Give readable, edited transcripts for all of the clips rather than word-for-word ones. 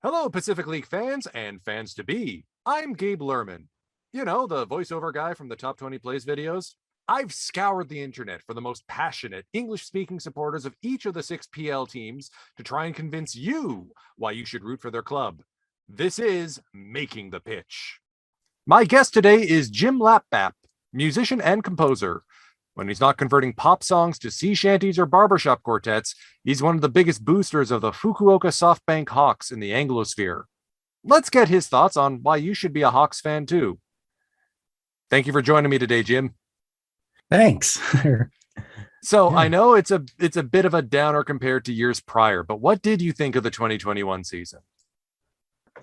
Hello, Pacific League fans and fans to be. I'm Gabe Lerman. You know, the voiceover guy from the Top 20 Plays videos. I've scoured the internet for the most passionate English speaking supporters of each of the 6 PL teams to try and convince you why you should root for their club. This is Making the Pitch. My guest today is JimLapBap, musician and composer. When he's not converting pop songs to sea shanties or barbershop quartets, he's one of the biggest boosters of the Fukuoka SoftBank Hawks in the Anglosphere. Let's get his thoughts on why you should be a Hawks fan too. Thank you for joining me today, Jim. Thanks. So yeah. I know it's a bit of a downer compared to years prior, but what did you think of the 2021 season?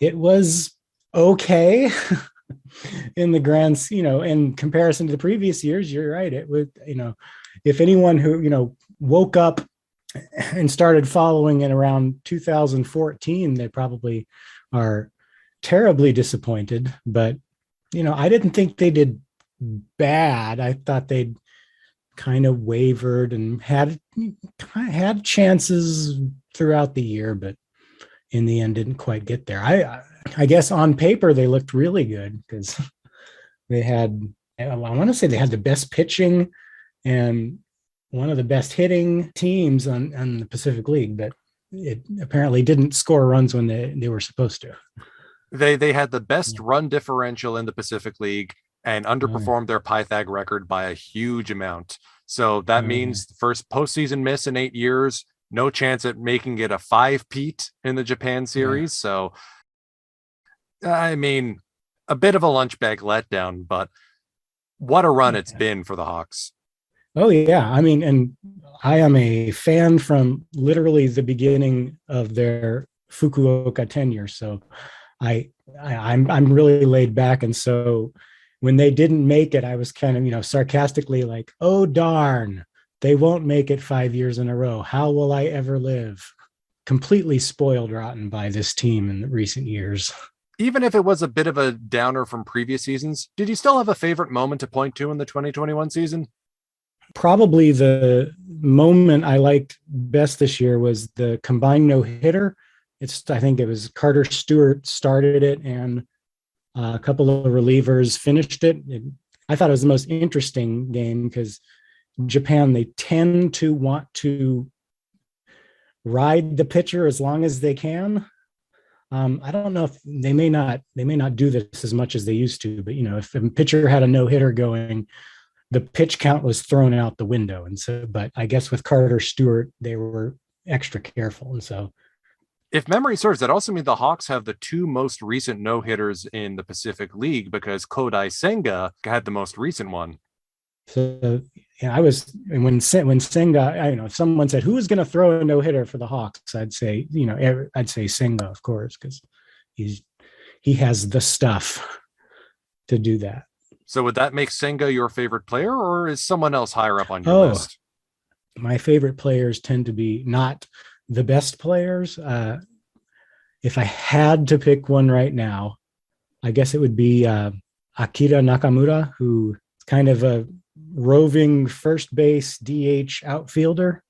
It was okay. In the grand, in comparison to the previous years, you're right. It would, if anyone who, woke up and started following in around 2014, they probably are terribly disappointed. But, I didn't think they did bad. I thought they'd kind of wavered and had chances throughout the year, but in the end didn't quite get there. I guess on paper they looked really good because they had, I want to say they had the best pitching and one of the best hitting teams on the Pacific League, but it apparently didn't score runs when they were supposed to. They had the best run differential in the Pacific League and underperformed their Pythag record by a huge amount. So that means the first postseason miss in 8 years, no chance at making it a 5-peat in the Japan series. So, I mean, a bit of a lunch bag letdown, but what a run it's been for the Hawks. Oh, yeah. I mean, and I am a fan from literally the beginning of their Fukuoka tenure. So I'm really laid back. And so when they didn't make it, I was kind of, sarcastically like, oh, darn. They won't make it 5 years in a row. How will I ever live? Completely spoiled rotten by this team in the recent years. Even if it was a bit of a downer from previous seasons, did you still have a favorite moment to point to in the 2021 season? Probably the moment I liked best this year was the combined no-hitter. I think it was Carter Stewart started it and a couple of relievers finished it. I thought it was the most interesting game because Japan, they tend to want to ride the pitcher as long as they can. I don't know if they may not do this as much as they used to, but if a pitcher had a no-hitter going, the pitch count was thrown out the window. And so, but I guess with Carter Stewart, they were extra careful. And so, if memory serves, that also means the Hawks have the 2 most recent no-hitters in the Pacific League because Kodai Senga had the most recent one. So I was, when Senga, if someone said, who is going to throw a no-hitter for the Hawks, I'd say, I'd say Senga, of course, because he has the stuff to do that. So would that make Senga your favorite player, or is someone else higher up on your list? My favorite players tend to be not the best players. If I had to pick one right now, I guess it would be Akira Nakamura, who is kind of a roving first base DH outfielder.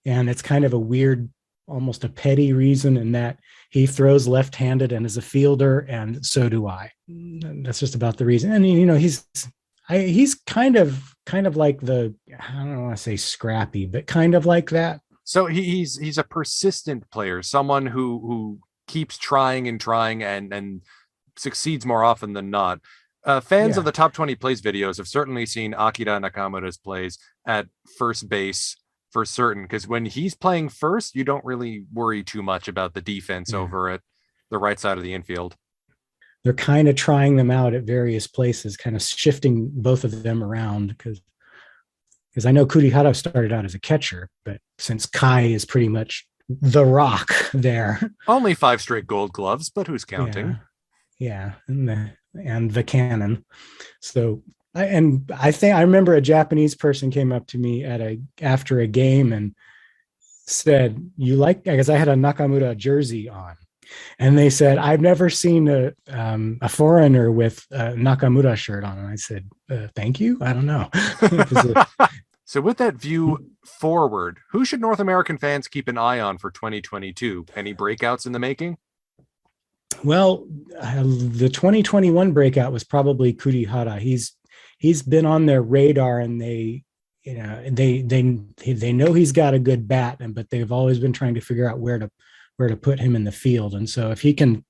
And it's kind of a weird, almost a petty reason in that he throws left-handed and is a fielder, and so do I. That's just about the reason. And he's kind of like the, I don't want to say scrappy, but kind of like that. So he's a persistent player, someone who keeps trying and succeeds more often than not. Fans of the Top 20 Plays videos have certainly seen Akira Nakamura's plays at first base for certain, because when he's playing first, you don't really worry too much about the defense over at the right side of the infield. They're kind of trying them out at various places, kind of shifting both of them around, because I know Kurihara started out as a catcher, but since Kai is pretty much the rock there. Only 5 straight Gold Gloves, but who's counting? Yeah, and the cannon. So I remember a Japanese person came up to me after a game and said, "You like?" Because I had a Nakamura jersey on, and they said, "I've never seen a foreigner with a Nakamura shirt on." And I said, "Thank you. I don't know." So with that view forward, who should North American fans keep an eye on for 2022? Any breakouts in the making? Well, the 2021 breakout was probably Kurihara. He's been on their radar, and they know he's got a good bat, but they've always been trying to figure out where to put him in the field. And so if he can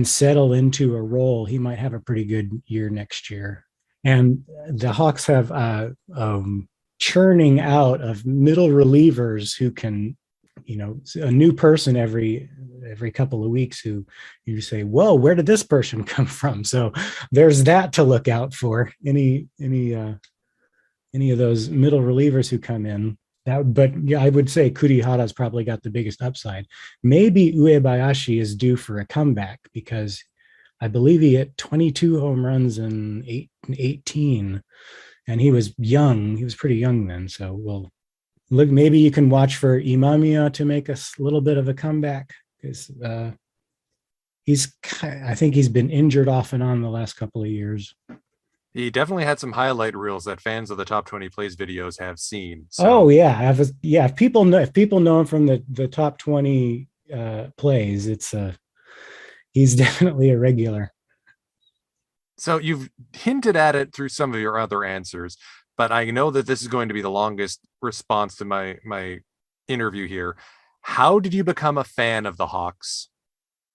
settle into a role, he might have a pretty good year next year. And the Hawks have churning out of middle relievers who can, a new person every couple of weeks who you say, whoa, where did this person come from? So there's that to look out for. Any of those middle relievers who come in. But yeah, I would say Kurihara's probably got the biggest upside. Maybe Uebayashi is due for a comeback because I believe he hit 22 home runs in 18, and he was young. He was pretty young then. So we'll look. Maybe you can watch for Imamia to make a little bit of a comeback because I think he's been injured off and on the last couple of years. He definitely had some highlight reels that fans of the Top 20 Plays videos have seen. So. Oh yeah, if people know him from the Top 20 plays, it's he's definitely a regular. So you've hinted at it through some of your other answers, but I know that this is going to be the longest response to my interview here. How did you become a fan of the Hawks?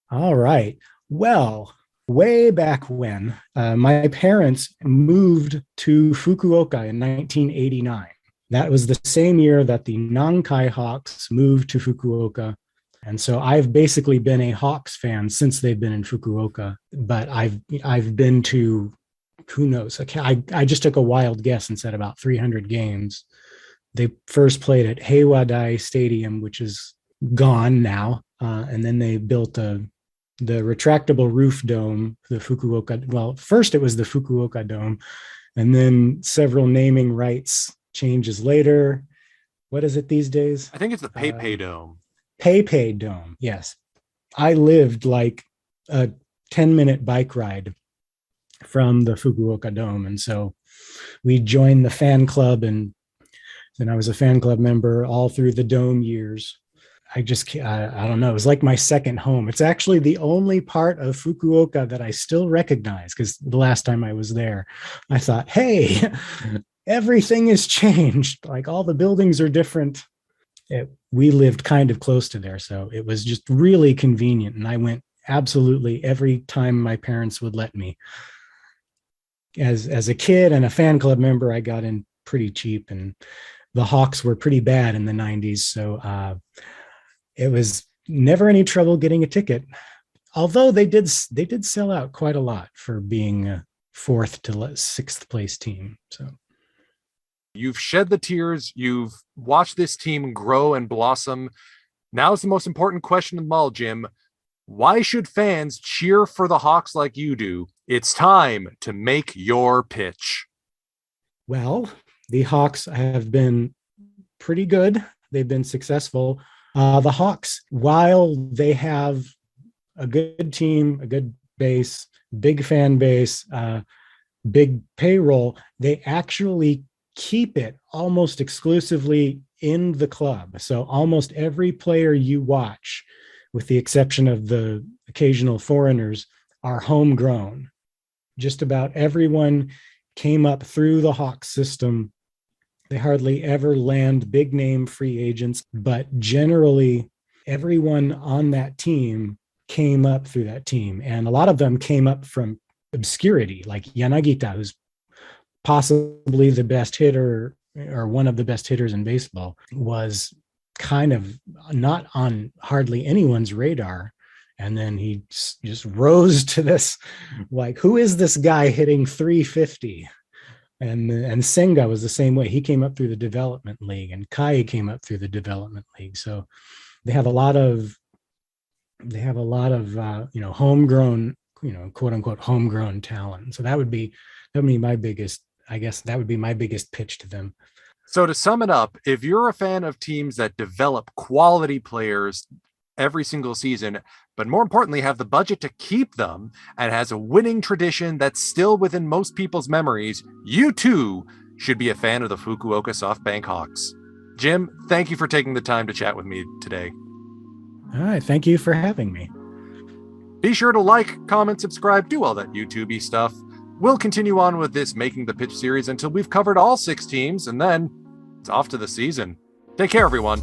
All right. Well, way back when, my parents moved to Fukuoka in 1989. That was the same year that the Nankai Hawks moved to Fukuoka. And so I've basically been a Hawks fan since they've been in Fukuoka. But I've been to, who knows? I just took a wild guess and said about 300 games. They first played at Heiwadai Stadium, which is gone now. And then they built the retractable roof dome, the Fukuoka. Well, first it was the Fukuoka Dome, and then several naming rights changes later. What is it these days? I think it's the PayPay Dome. PayPay Dome, yes. I lived like a 10-minute bike ride from the Fukuoka Dome, and so we joined the fan club, and then I was a fan club member all through the Dome years. I don't know. It was like my second home. It's actually the only part of Fukuoka that I still recognize because the last time I was there, I thought, hey, everything has changed. Like all the buildings are different. We lived kind of close to there. So it was just really convenient. And I went absolutely every time my parents would let me. As a kid and a fan club member, I got in pretty cheap, and the Hawks were pretty bad in the 90s. So, it was never any trouble getting a ticket, although they did sell out quite a lot for being a 4th to 6th place team. So you've shed the tears. You've watched this team grow and blossom. Now it's the most important question of them all, Jim. Why should fans cheer for the Hawks like you do? It's time to make your pitch. Well, the Hawks have been pretty good. They've been successful. The Hawks, while they have a good team, a good base, big fan base, big payroll, they actually keep it almost exclusively in the club. So almost every player you watch, with the exception of the occasional foreigners, are homegrown. Just about everyone came up through the Hawks system. They hardly ever land big name free agents, but generally everyone on that team came up through that team. And a lot of them came up from obscurity, like Yanagita, who's possibly the best hitter or one of the best hitters in baseball, was kind of not on hardly anyone's radar. And then he just rose to this, like, who is this guy hitting 350? And Senga was the same way. He came up through the development league, and Kai came up through the development league. So they have a lot of homegrown, quote unquote homegrown talent. So that would be my biggest pitch to them. So to sum it up, if you're a fan of teams that develop quality players every single season, but more importantly, have the budget to keep them and has a winning tradition that's still within most people's memories, you too should be a fan of the Fukuoka SoftBank Hawks. Jim, thank you for taking the time to chat with me today. All right. Thank you for having me. Be sure to like, comment, subscribe, do all that YouTube-y stuff. We'll continue on with this Making the Pitch series until we've covered all 6 teams, and then it's off to the season. Take care, everyone.